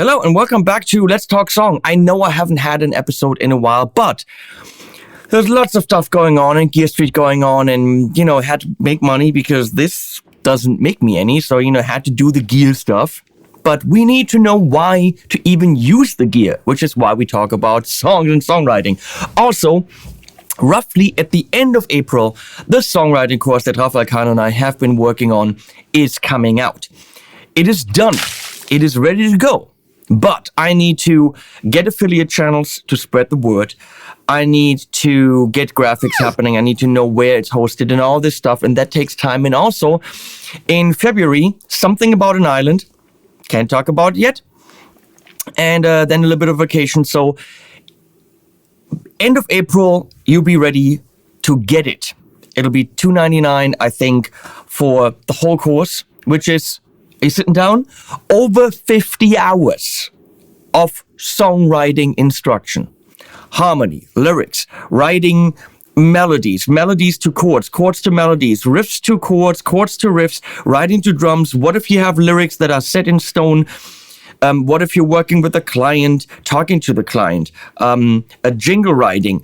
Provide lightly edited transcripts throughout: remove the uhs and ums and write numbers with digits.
Hello and welcome back to Let's Talk Song. I know I haven't had an episode in a while, but there's lots of stuff going on and Gear Street going on, and, I had to make money because this doesn't make me any, so, I had to do the gear stuff. But we need to know why to even use the gear, which is why we talk about songs and songwriting. Also, roughly at the end of April, the songwriting course that Rafael Kahn and I have been working on is coming out. It is done. It is ready to go. But I need to get affiliate channels to spread the word. I need to get graphics happening. I need to know where it's hosted and all this stuff. And that takes time. And also in February, something about an island. Can't talk about it yet. And then a little bit of vacation. So end of April, you'll be ready to get it. It'll be $2.99, I think, for the whole course, which is, are you sitting down? Over 50 hours of songwriting instruction. Harmony, lyrics, writing melodies, melodies to chords, chords to melodies, riffs to chords, chords to riffs, writing to drums. What if you have lyrics that are set in stone? What if you're working with a client, talking to the client? A jingle writing,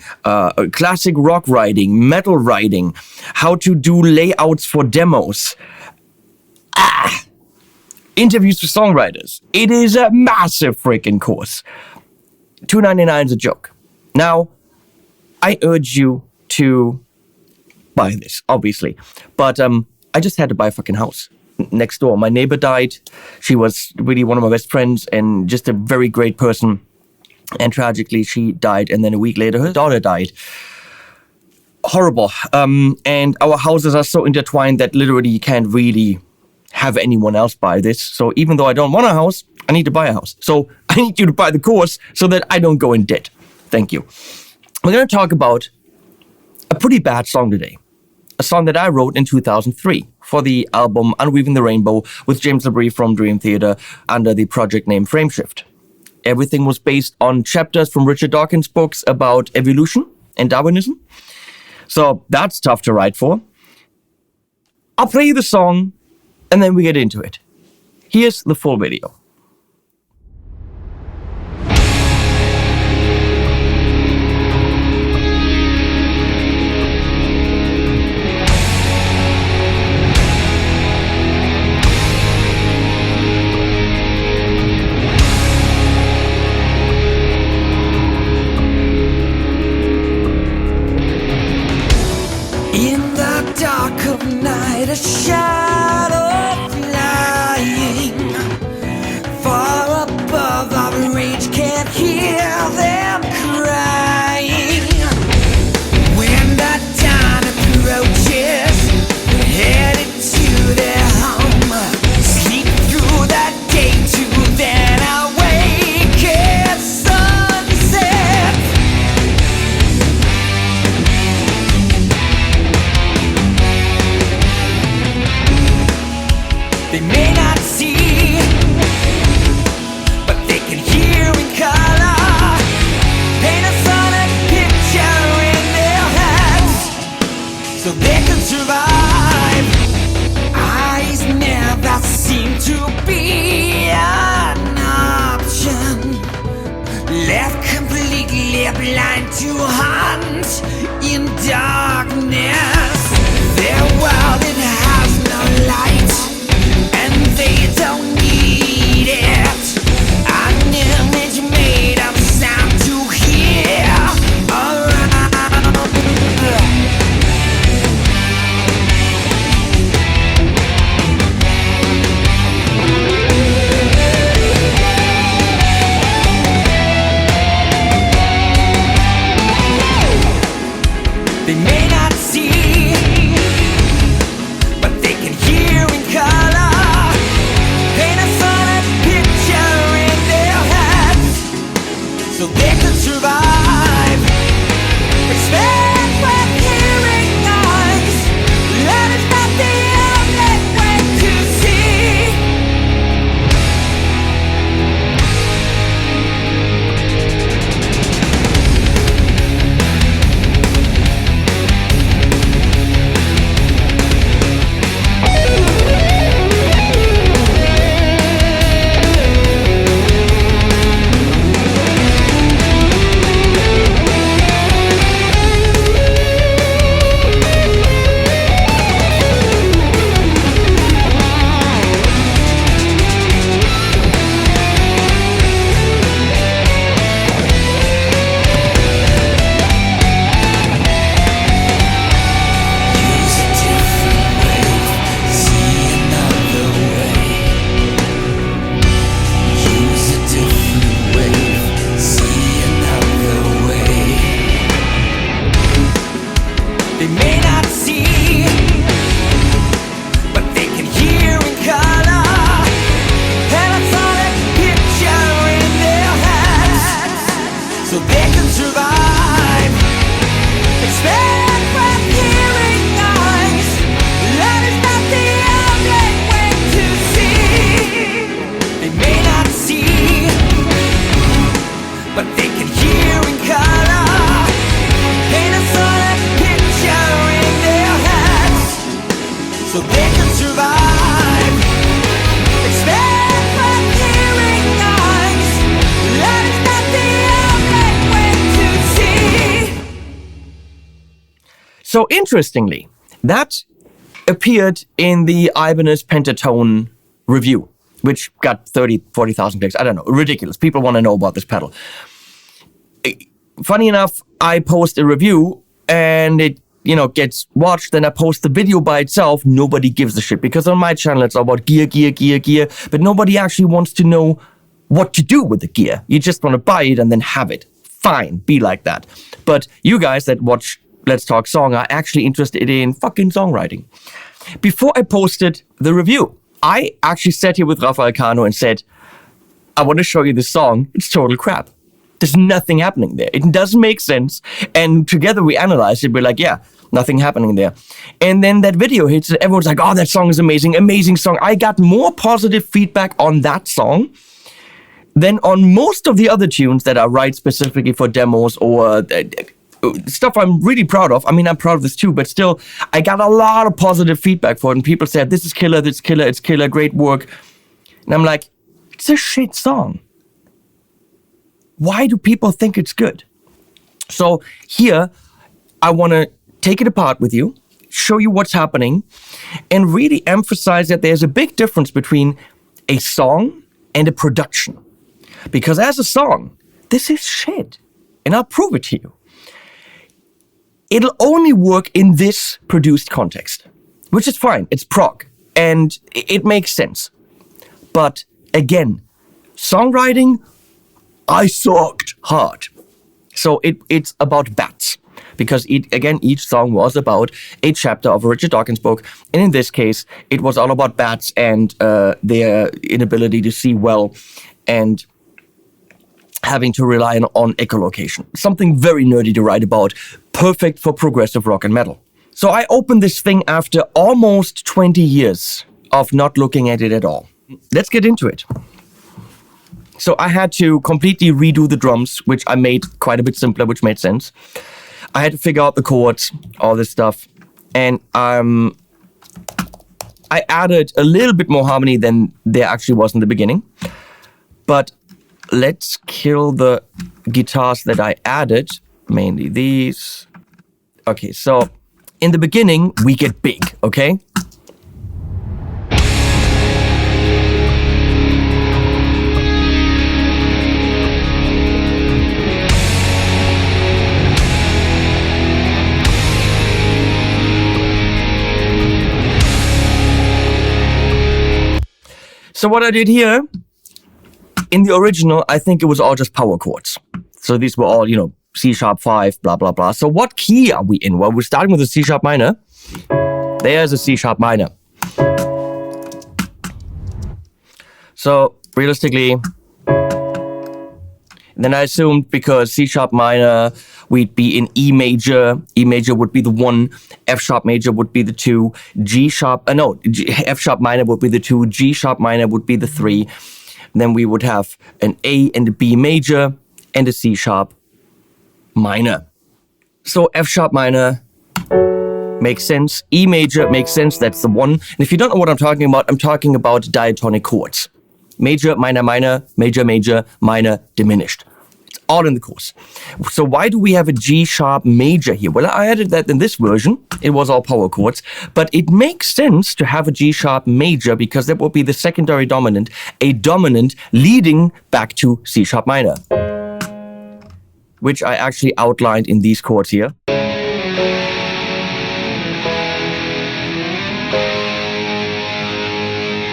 classic rock writing, metal writing, how to do layouts for demos. Interviews with songwriters. It is a massive freaking course. $2.99 is a joke. Now, I urge you to buy this, obviously. But I just had to buy a fucking house next door. My neighbor died. She was really one of my best friends and just a very great person. And tragically, she died. And then a week later, her daughter died. Horrible. And our houses are so intertwined that literally you can't really have anyone else buy this. So even though I don't want a house, I need to buy a house. So I need you to buy the course so that I don't go in debt. Thank you. We're going to talk about a pretty bad song today. A song that I wrote in 2003 for the album Unweaving the Rainbow with James LaBrie from Dream Theater under the project name Frameshift. Everything was based on chapters from Richard Dawkins' books about evolution and Darwinism. So that's tough to write for. I'll play you the song and then we get into it. Here's the full video. In the dark of night, a shadow flying far above our reach, can't hear them crying. When the dawn approaches, headed to their home, sleep through the day to then awake at sunset. They may not see, but they can hear in color. Paint a sonic picture in their heads so they can survive. Eyes never seem to be an option. Left completely blind to hunt in darkness. Their world, it has no light, and they don't need it. An image made of sound to hear around. They may not see, but they can hear in color. Paint a sonic picture in their heads so they can survive. Expect with hearing noise, that is not the only way to see. They may not see, but they can hear in color. And a solid picture in their heads, so they can survive. Expect from hearing eyes. Love is not the only way to see. They may not see, but they can hear in color. Paint a solid picture in their heads, so they can survive. Expect from hearing eyes. Love is not the only way to see. So interestingly, that appeared in the Ibanez Pentatone review, which got 30, 40,000 clicks. I don't know, ridiculous. People want to know about this pedal. Funny enough, I post a review and it, gets watched. Then I post the video by itself. Nobody gives a shit because on my channel it's all about gear. But nobody actually wants to know what to do with the gear. You just want to buy it and then have it. Fine, be like that. But you guys that watch Let's Talk Song are actually interested in fucking songwriting. Before I posted the review, I actually sat here with Rafael Cano and said, I want to show you this song. It's total crap. There's nothing happening there. It doesn't make sense. And together we analyzed it. We're like, yeah, nothing happening there. And then that video hits and everyone's like, oh, that song is amazing. Amazing song. I got more positive feedback on that song than on most of the other tunes that I write specifically for demos or stuff I'm really proud of. I mean, I'm proud of this too, but still, I got a lot of positive feedback for it. And people said, this is killer, it's killer, great work. And I'm like, it's a shit song. Why do people think it's good? So here, I want to take it apart with you, show you what's happening, and really emphasize that there's a big difference between a song and a production. Because as a song, this is shit. And I'll prove it to you. It'll only work in this produced context, which is fine. It's prog, and it makes sense. But again, songwriting, I sucked hard. So it's about bats, because each song was about a chapter of a Richard Dawkins book, and in this case, it was all about bats and their inability to see well, and having to rely on echolocation. Something very nerdy to write about, perfect for progressive rock and metal. So I opened this thing after almost 20 years of not looking at it at all. Let's get into it. So I had to completely redo the drums, which I made quite a bit simpler, which made sense. I had to figure out the chords, all this stuff. And I added a little bit more harmony than there actually was in the beginning. But let's kill the guitars that I added, mainly these. Okay, so in the beginning, we get big, okay? So what I did here, in the original, I think it was all just power chords. So these were all, C sharp 5, blah, blah, blah. So what key are we in? Well, we're starting with a C sharp minor. There's a C sharp minor. So realistically, then I assumed because C sharp minor, we'd be in E major. E major would be the 1. F sharp major would be the 2. F sharp minor would be the 2. G sharp minor would be the 3. Then we would have an A and a B major and a C sharp minor. So F sharp minor makes sense. E major makes sense. That's the 1. And if you don't know what I'm talking about diatonic chords. Major, minor, minor, major, major, minor, diminished. It's all in the course. So why do we have a G sharp major here? Well, I added that in this version. It was all power chords. But it makes sense to have a G sharp major because that will be the secondary dominant, a dominant leading back to C sharp minor, which I actually outlined in these chords here.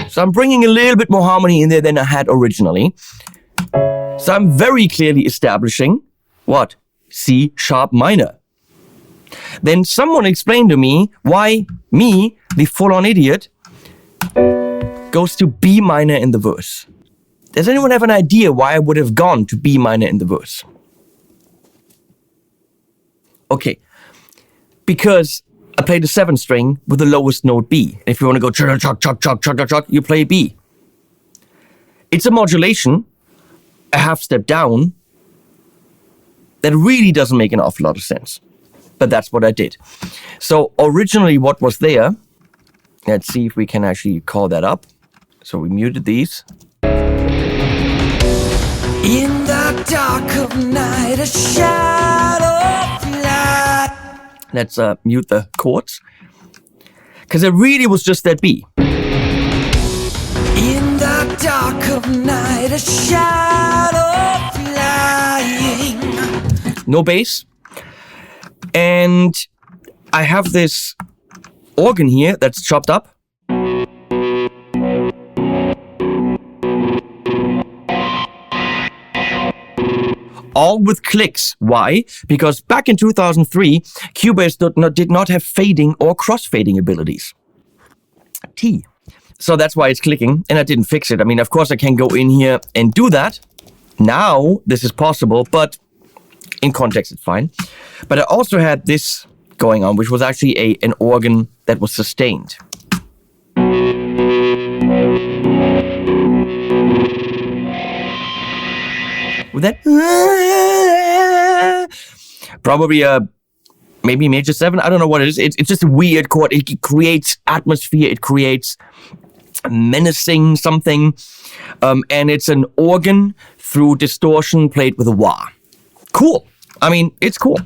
So I'm bringing a little bit more harmony in there than I had originally. So I'm very clearly establishing what? C sharp minor. Then someone explained to me why me, the full-on idiot, goes to B minor in the verse. Does anyone have an idea why I would have gone to B minor in the verse? Okay, because I play the 7th string with the lowest note B. If you want to go chug chug chug chug chug chug, you play B. It's a modulation, a half step down, that really doesn't make an awful lot of sense. But that's what I did. So originally what was there, let's see if we can actually call that up. So we muted these. In the dark of night, a shadow flies. Let's mute the chords. Because it really was just that B. In the dark of night, a shadow flying. No bass. And I have this organ here that's chopped up. All with clicks. Why? Because back in 2003, Cubase did not have fading or crossfading abilities. T. So that's why it's clicking, and I didn't fix it. I mean, of course I can go in here and do that. Now this is possible, but in context it's fine. But I also had this going on, which was actually an organ that was sustained. With that, probably maybe major 7. I don't know what it is. It's just a weird chord. It creates atmosphere. It creates menacing something, and it's an organ through distortion played with a wah. Cool. I mean, it's cool.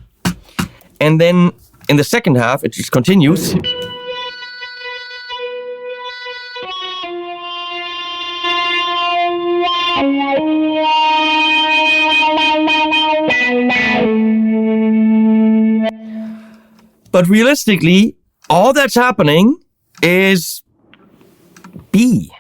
And then in the second half, it just continues. But realistically, all that's happening is B.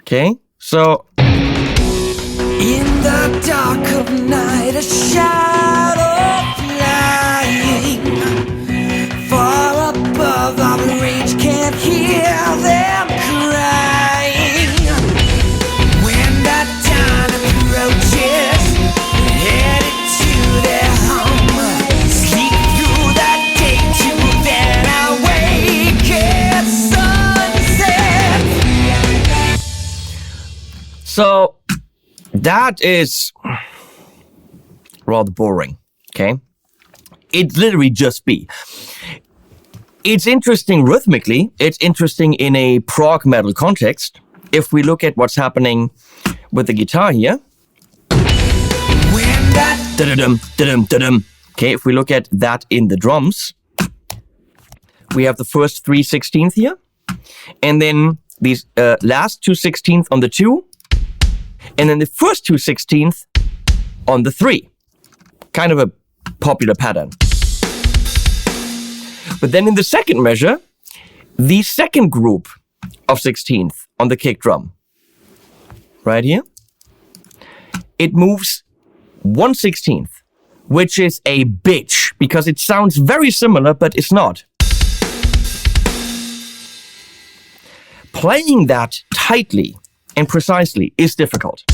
Okay, so in the dark of night, a shadow flying. Far above our range, can't hear them crying. When that dawn approaches, headed to their home. Sleep through that day to then awake at sunset. So that is rather boring, okay? It's literally just B. It's interesting rhythmically. It's interesting in a prog metal context. If we look at what's happening with the guitar here. Da-da-dum, da-dum, da-dum. Okay, if we look at that in the drums, we have the first 3/16 here. And then these last 2/16 on the 2. And then the first 2/16 on the 3. Kind of a popular pattern. But then in the second measure, the second group of 16th on the kick drum, right here, it moves 1/16, which is a bitch because it sounds very similar, but it's not. Playing that tightly and precisely is difficult.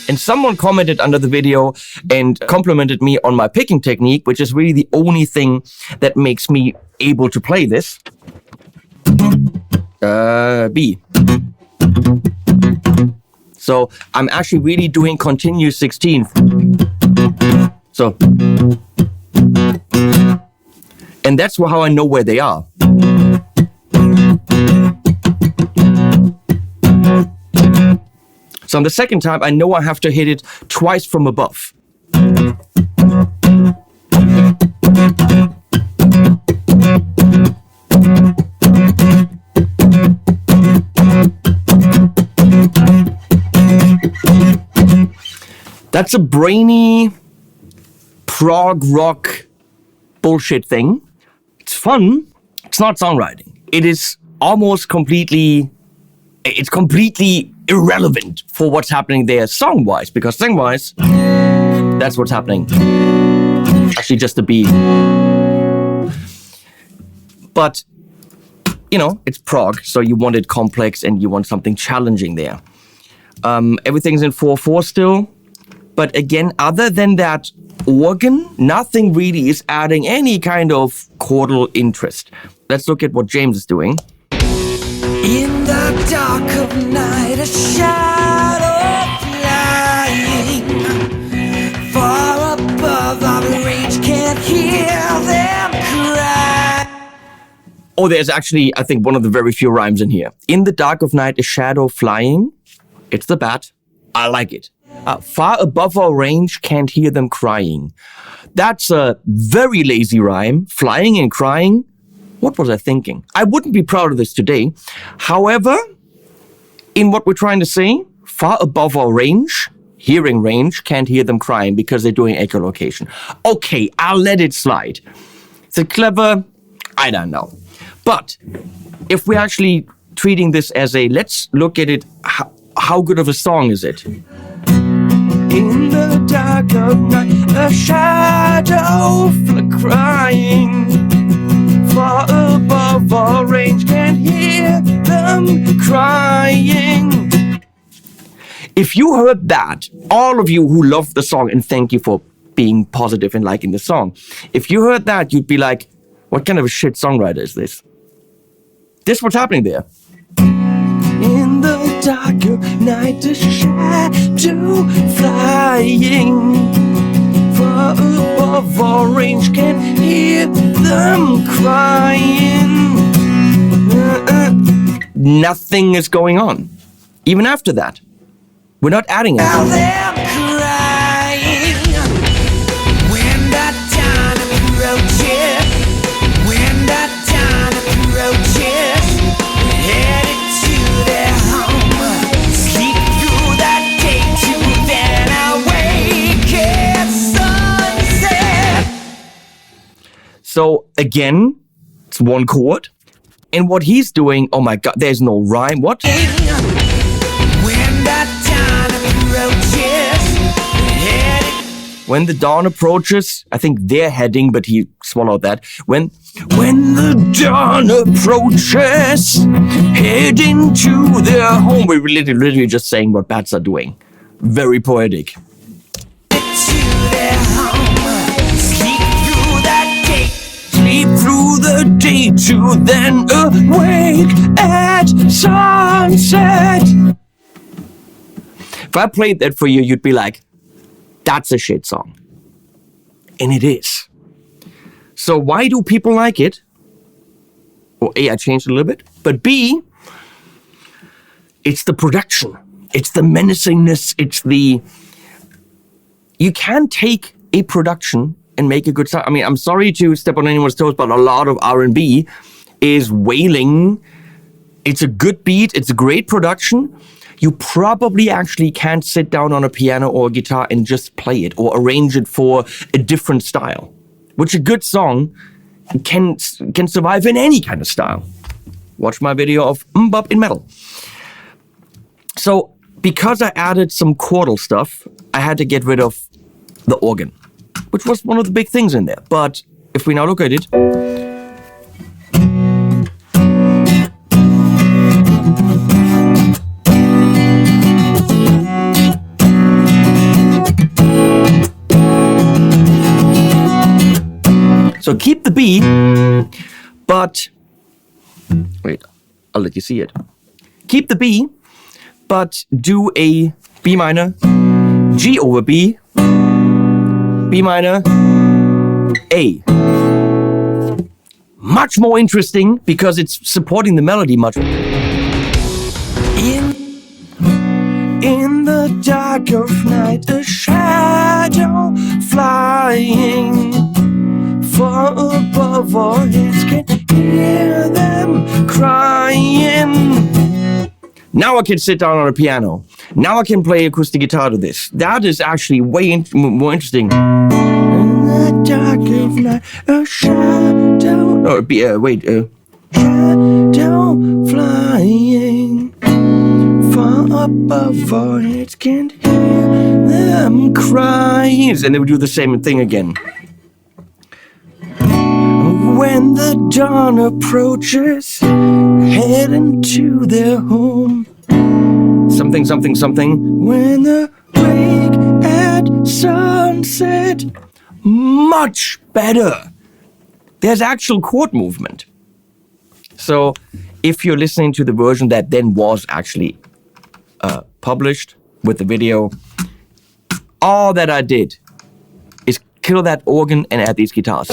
And someone commented under the video and complimented me on my picking technique, which is really the only thing that makes me able to play this. B. So I'm actually really doing continuous 16th. So. And that's how I know where they are. So on the second time, I know I have to hit it twice from above. That's a brainy prog rock bullshit thing. It's fun. It's not songwriting. It is almost completely irrelevant for what's happening there song-wise, because song-wise, that's what's happening. Actually, just the B. But, you know, it's prog, so you want it complex and you want something challenging there. Everything's in 4/4 still. But again, other than that organ, nothing really is adding any kind of chordal interest. Let's look at what James is doing. In the dark of night, a shadow flying far above our range, can't hear them cry. Oh, there's actually, I think, one of the very few rhymes in here. In the dark of night, a shadow flying. It's the bat. I like it. Far above our range, can't hear them crying. That's a very lazy rhyme. Flying and crying. What was I thinking? I wouldn't be proud of this today. However, in what we're trying to say, far above our range, hearing range, can't hear them crying because they're doing echolocation. Okay, I'll let it slide. Is it clever? I don't know. But if we're actually treating this as a, let's look at it, how good of a song is it? In the dark of night, a shadow crying. Far above our range, can't hear them crying. If you heard that, all of you who love the song, and thank you for being positive and liking the song, if you heard that, you'd be like, what kind of a shit songwriter is this? This is what's happening there. In the dark of night, a shadow flying. Far above our range, can't hear them crying. Nothing is going on. Even after that. We're not adding anything. Them crying when that dawn approaches. When that dawn approaches, headed to their home. Sleep through that day to then awake at sunset. So again, it's one chord. And what he's doing, oh my God, there's no rhyme. What? When that dawn approaches, headed. When the dawn approaches, I think they're heading, but he swallowed that. When the dawn approaches, heading to their home. We're literally just saying what bats are doing. Very poetic. Sleep through the day to then awake at sunset. If I played that for you, you'd be like, that's a shit song. And it is. So why do people like it? Well, A, I changed it a little bit. But B, it's the production. It's the menacingness. It's the... You can take a production and make a good song. I mean, I'm sorry to step on anyone's toes, but a lot of R&B is wailing. It's a good beat. It's a great production. You probably actually can't sit down on a piano or a guitar and just play it or arrange it for a different style, which a good song can survive in any kind of style. Watch my video of Bop in metal. So because I added some chordal stuff, I had to get rid of the organ, which was one of the big things in there. But if we now look at it, so keep the B, but wait, I'll let you see it. Keep the B, but do a B minor, G over B, B minor, A. Much more interesting because it's supporting the melody much more. In the dark of night, a shadow flying. Far above our heads, can hear them crying. Now I can sit down on a piano. Now I can play acoustic guitar to this. That is actually way more interesting. In the dark of night, a shadow... Oh, shadow flying. Far up above, it can't hear them crying. And then we do the same thing again. When the dawn approaches, heading to their home. Something, something, something. When the wake at sunset. Much better. There's actual chord movement. So if you're listening to the version that then was actually published with the video, all that I did is kill that organ and add these guitars.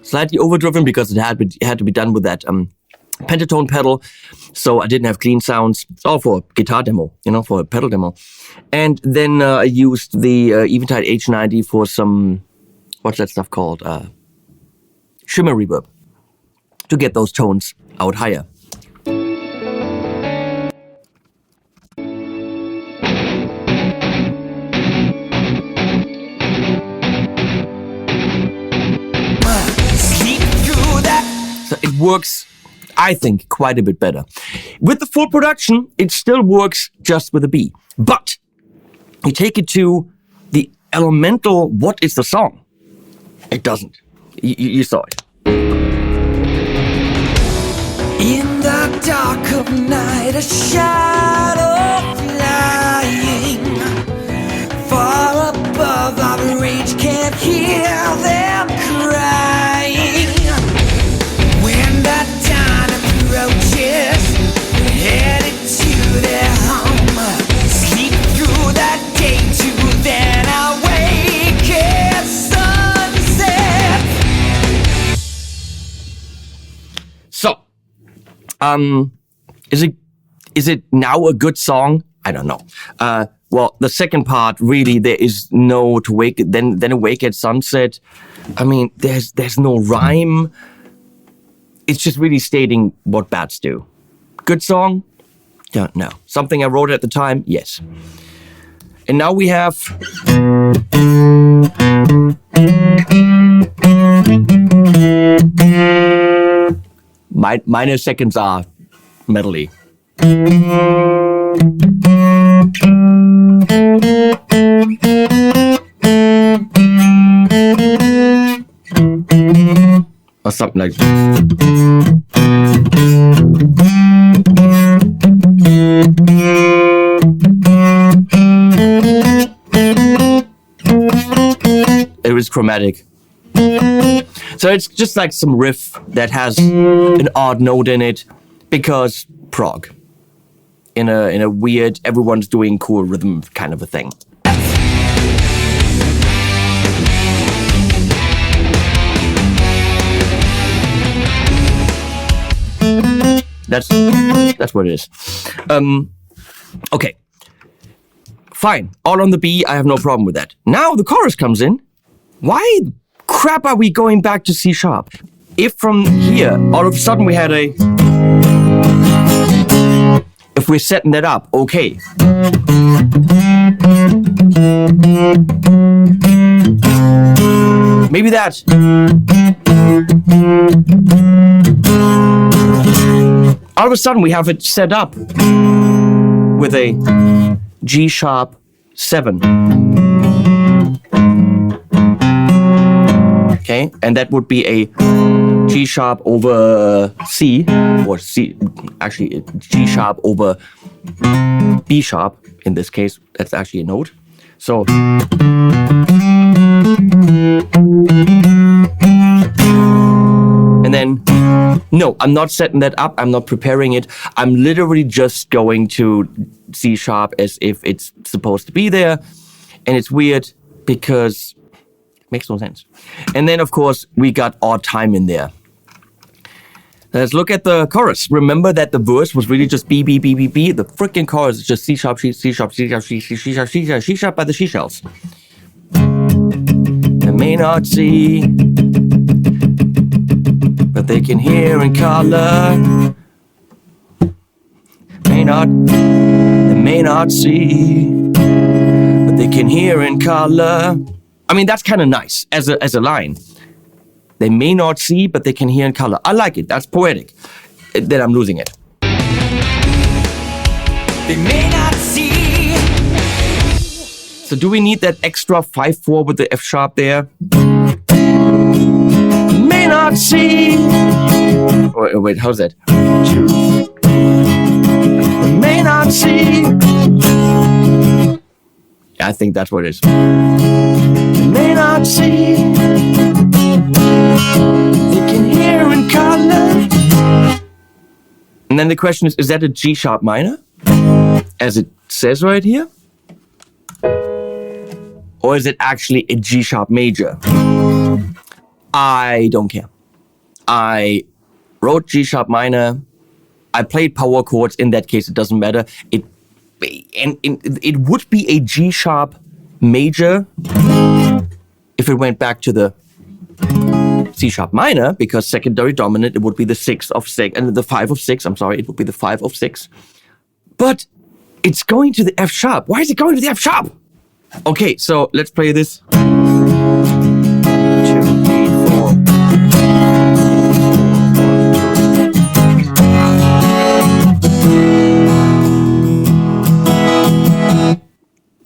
Slightly overdriven because it had to be done with that pentatone pedal, so I didn't have clean sounds. It's all for a guitar demo, for a pedal demo. And then I used the Eventide H90 for some, what's that stuff called? Shimmer reverb to get those tones out higher. So it works, I think, quite a bit better. With the full production, it still works just with a B. But you take it to the elemental, what is the song? It doesn't. You saw it. In the dark of night, a shadow flying far above our range, can't hear them crying. When the dawn approaches, headed to their home, sleep through the day to then awake at sunset. So, is it now a good song? I don't know. Well, the second part, really, there is no to wake, then awake at sunset. I mean, there's no rhyme. It's just really stating what bats do. Good song? Don't know. Something I wrote at the time? Yes. And now we have... minor seconds are medley. Or something like that. It was chromatic. So it's just like some riff that has an odd note in it because prog. In a weird, everyone's doing cool rhythm kind of a thing. That's what it is. Okay. Fine. All on the B, I have no problem with that. Now the chorus comes in. Why crap are we going back to C sharp? If from here, all of a sudden we had a... If we're setting that up, okay. Maybe that. All of a sudden we have it set up with a G sharp 7. Okay, and that would be a G sharp over C, or C, actually G sharp over B sharp in this case. That's actually a note. So, and then, no, I'm not setting that up. I'm not preparing it. I'm literally just going to C sharp as if it's supposed to be there. And it's weird because it makes no sense. And then, of course, we got odd time in there. Let's look at the chorus. Remember that the verse was really just B, B, B, B, B. The freaking chorus is just C sharp, C sharp, C sharp, C sharp, C sharp, C sharp by the seashells. They may not see, but they can hear in color. They may not see, but but they can hear in color. I mean, that's kind of nice as a line. They may not see, but they can hear in color. I like it. That's poetic. Then I'm losing it. They may not see. So do we need that extra 5/4 with the F sharp there? May not see. Wait, how's that? May not see. Yeah, I think that's what it is. May not see. They can hear in color. And then the question is that a G sharp minor? As it says right here? Or is it actually a G sharp major? I don't care. I wrote G sharp minor. I played power chords. In that case, it doesn't matter. It would be a G sharp major if it went back to the C sharp minor, because secondary dominant, it would be the 6 of 6, and the 5 of 6. I'm sorry, it would be the 5 of 6. But it's going to the F sharp. Why is it going to the F sharp? Okay, so let's play this. 2, 3, 4.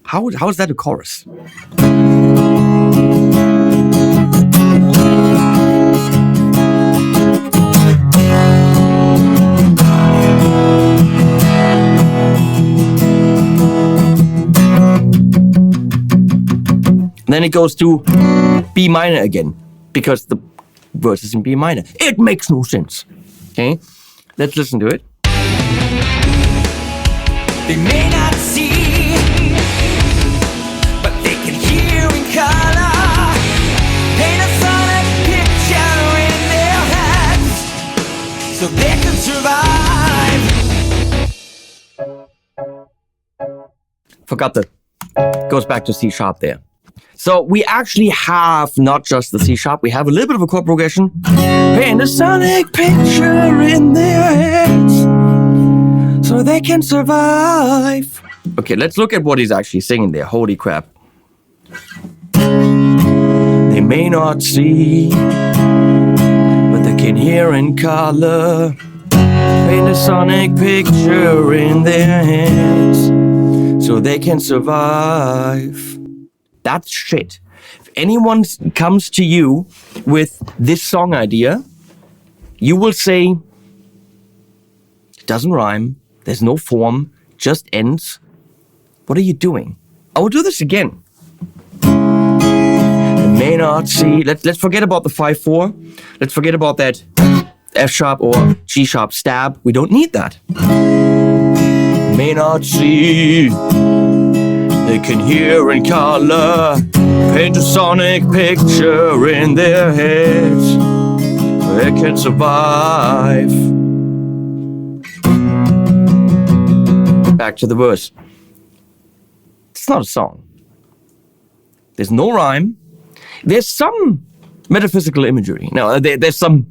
How is that a chorus? Then it goes to B minor again, because the verse is in B minor. It makes no sense. Okay, let's listen to it. They may not see, but they can hear in color. Paint a sonic picture in their heads, so they can survive. Forgot that. Goes back to C sharp there. So we actually have not just the C sharp, we have a little bit of a chord progression. Paint a sonic picture in their heads, so they can survive. Okay, let's look at what he's actually singing there. Holy crap. They may not see, but they can hear in color. Paint a sonic picture in their heads, so they can survive. That's shit. If anyone comes to you with this song idea, you will say, it doesn't rhyme, there's no form, just ends. What are you doing? I will do this again. I may not see. Let's forget about the 5/4. Let's forget about that F sharp or G sharp stab. We don't need that. May not see. They can hear in color, paint a sonic picture in their heads. They can survive. Back to the verse. It's not a song. There's no rhyme. There's some metaphysical imagery. No, there's some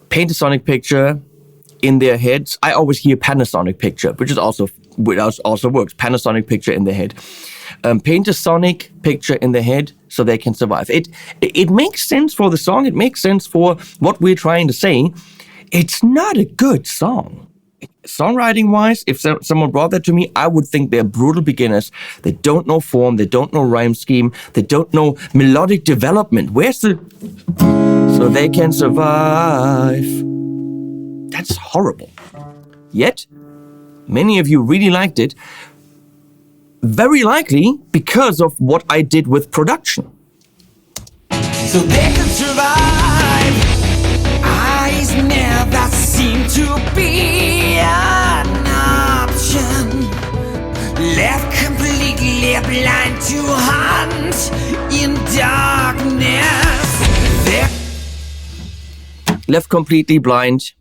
paint a sonic picture in their heads. I always hear Panasonic picture, which also works. Panasonic picture in their head. Paint a sonic picture in their head so they can survive. It makes sense for the song. It makes sense for what we're trying to say. It's not a good song. Songwriting-wise, if someone brought that to me, I would think they're brutal beginners. They don't know form. They don't know rhyme scheme. They don't know melodic development. Where's the... So they can survive. That's horrible. Yet, many of you really liked it. Very likely because of what I did with production. So they can survive. Eyes never seem to be an option. Left completely blind to hunt in darkness. Left completely blind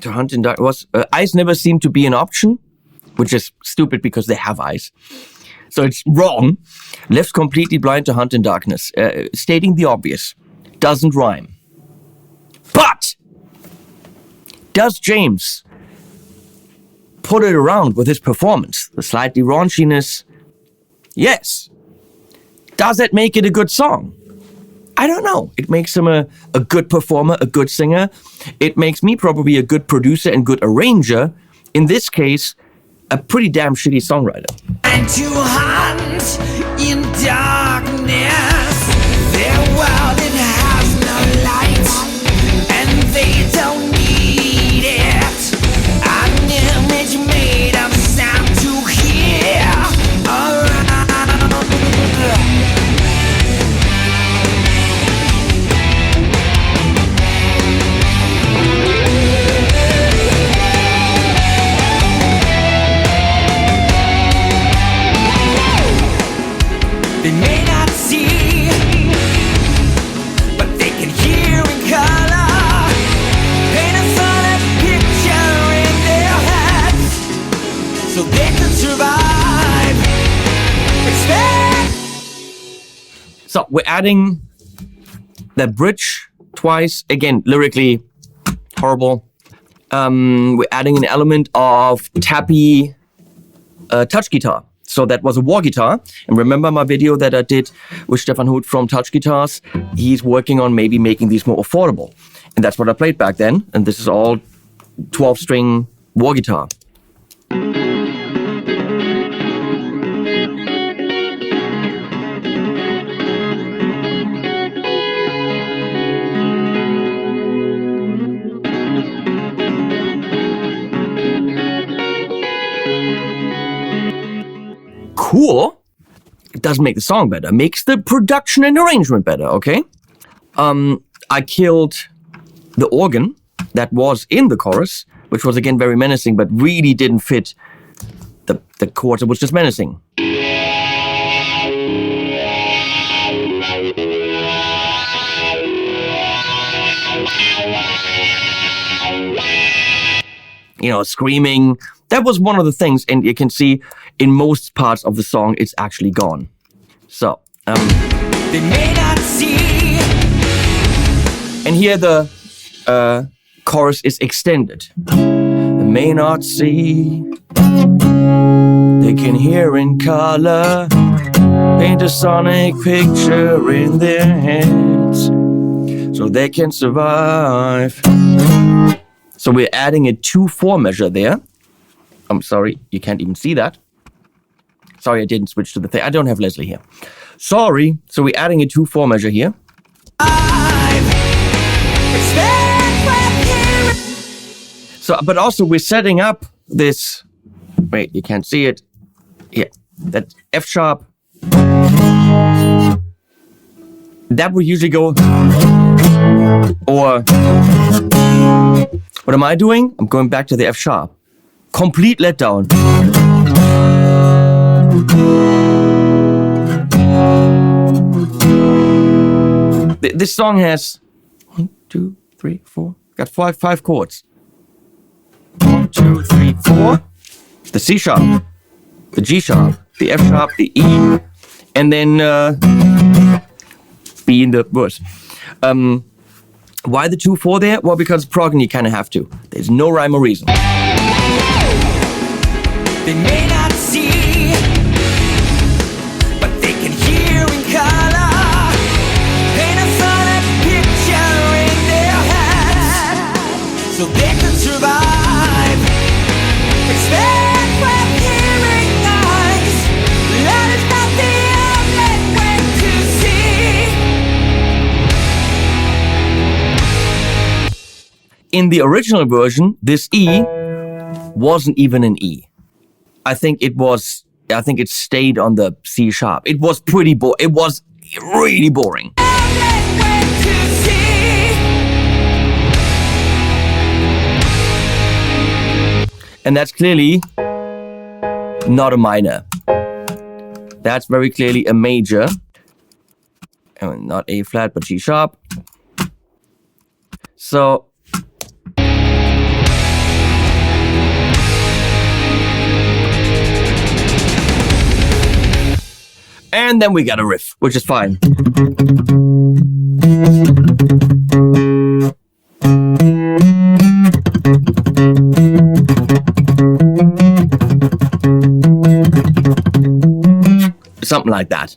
to hunt in darkness. Eyes never seem to be an option, which is stupid because they have eyes. So it's wrong. Left completely blind to hunt in darkness. Stating the obvious. Doesn't rhyme. But does James put it around with his performance? The slightly raunchiness, Yes. Does that make it a good song? I don't know. It makes him a good performer, a good singer. It makes me probably a good producer and good arranger. In this case, a pretty damn shitty songwriter. And to hunt in darkness, their world it has no light, and they don't need it. An image made of sound to hear around. They may not see, but they can hear in color. Paint a solid picture in their heads, so they can survive. Expect. So we're adding the bridge twice. Again, lyrically horrible. We're adding an element of tappy touch guitar. So that was a war guitar. And remember my video that I did with Stefan Huth from Touch Guitars? He's working on maybe making these more affordable. And that's what I played back then. And this is all 12-string war guitar. Cool. It doesn't make the song better. It makes the production and arrangement better, okay? I killed the organ that was in the chorus, which was again very menacing, but really didn't fit the chords. It was just menacing. You know, screaming. That was one of the things, and you can see in most parts of the song, it's actually gone. So, They may not see. and here the chorus is extended. They may not see, they can hear in color, paint a sonic picture in their heads, so they can survive. So we're adding a 2/4 measure there. I'm sorry, you can't even see that. Sorry, I didn't switch to the thing. I don't have Leslie here. Sorry. So we're adding a 2/4 measure here. So, but also we're setting up this. Wait, you can't see it. Yeah, that F sharp. That would usually go. Or what am I doing? I'm going back to the F sharp. Complete letdown. This song has 1, 2, 3, 4. Got five chords. 1, 2, 3, 4. The C sharp, the G sharp, the F sharp, the E, and then B in the verse. Why the 2/4 there? Well, because prog and you kind of have to. There's no rhyme or reason. They may not see, but they can hear in color. Paint a solid picture in their head, so they can survive. Expect from hearing noise. That is not the only way to see. In the original version, this E wasn't even an E. I think it stayed on the C sharp. It was pretty it was really boring. And that's clearly not a minor. That's very clearly a major. And not A flat, but G sharp. So and then we got a riff, which is fine. Something like that.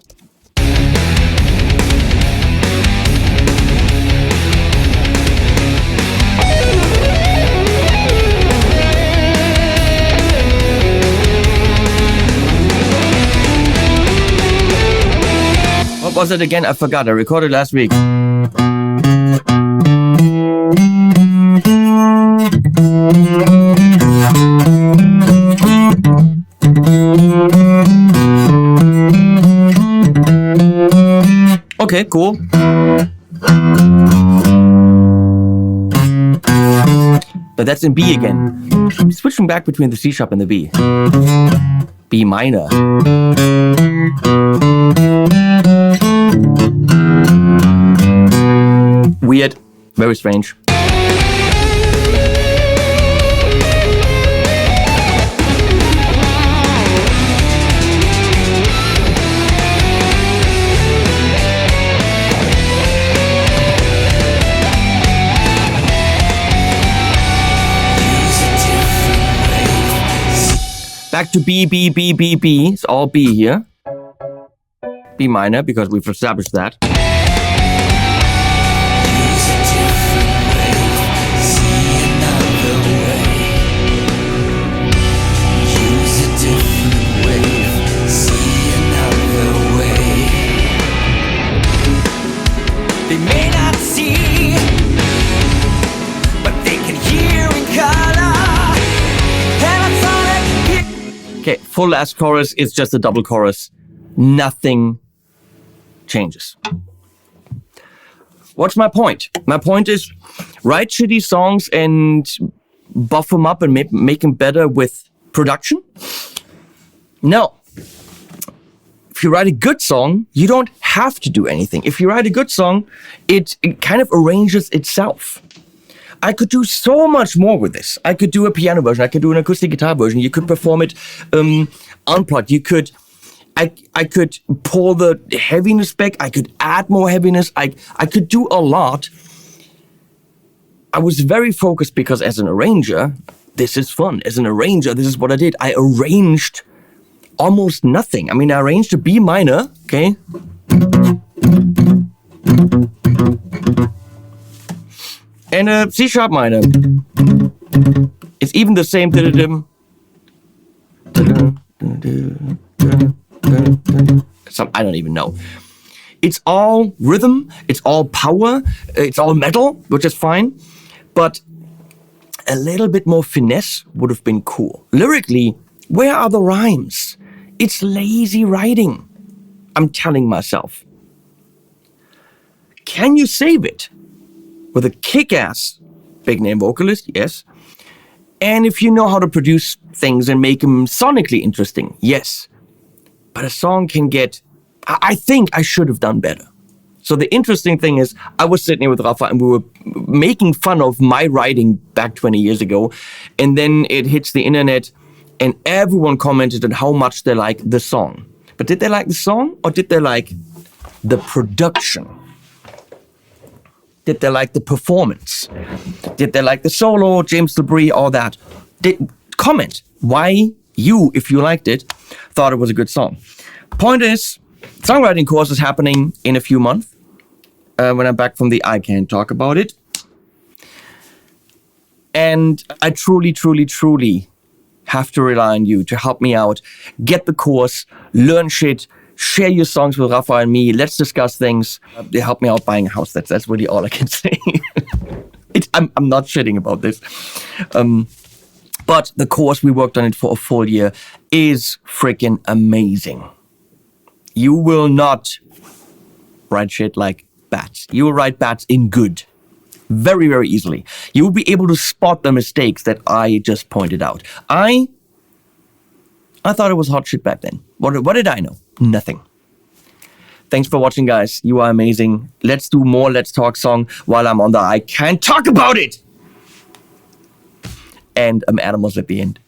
What was it again? I forgot. I recorded last week. Okay, cool. But that's in B again. I'm switching back between the C sharp and the B. B minor. Weird. Very strange. Back to B, B, B, B, B. It's all B here. B minor, because we've established that. They may not see, but they can hear in color. And I thought it. Okay, full last chorus is just a double chorus. Nothing changes. What's my point? My point is write shitty songs and buff them up and make them better with production? No. If you write a good song, you don't have to do anything. If you write a good song, it kind of arranges itself. I could do so much more with this. I could do a piano version. I could do an acoustic guitar version. You could perform it unplugged. You could, I could pull the heaviness back. I could add more heaviness. I could do a lot. I was very focused because as an arranger, this is fun. As an arranger, this is what I did. I arranged almost nothing. I mean, I arranged a B minor, okay? And a C sharp minor. It's even the same. I don't even know. It's all rhythm, it's all power, it's all metal, which is fine. But a little bit more finesse would have been cool. Lyrically, where are the rhymes? It's lazy writing, I'm telling myself. Can you save it? With a kick-ass big-name vocalist, yes. And if you know how to produce things and make them sonically interesting, yes. But a song can get... I think I should have done better. So the interesting thing is, I was sitting here with Rafa and we were making fun of my writing back 20 years ago. And then it hits the internet and everyone commented on how much they like the song. But did they like the song or did they like the production? Did they like the performance? Did they like the solo, James Labrie, all that? Comment why you, if you liked it, thought it was a good song. Point is, songwriting course is happening in a few months. When I'm back from the I Can't Talk About It. And I truly, truly, truly have to rely on you to help me out. Get the course, learn shit, share your songs with Rafa and me. Let's discuss things. They help me out buying a house. That's really all I can say. I'm not shitting about this. But the course, we worked on it for a full year, is freaking amazing. You will not write shit like bats. You will write bats in good. Very, very easily. You will be able to spot the mistakes that I just pointed out. I thought it was hot shit back then. What did I know? Nothing. Thanks for watching, guys. You are amazing. Let's do more Let's Talk song while I'm on the I Can't Talk About It. And animals at the end.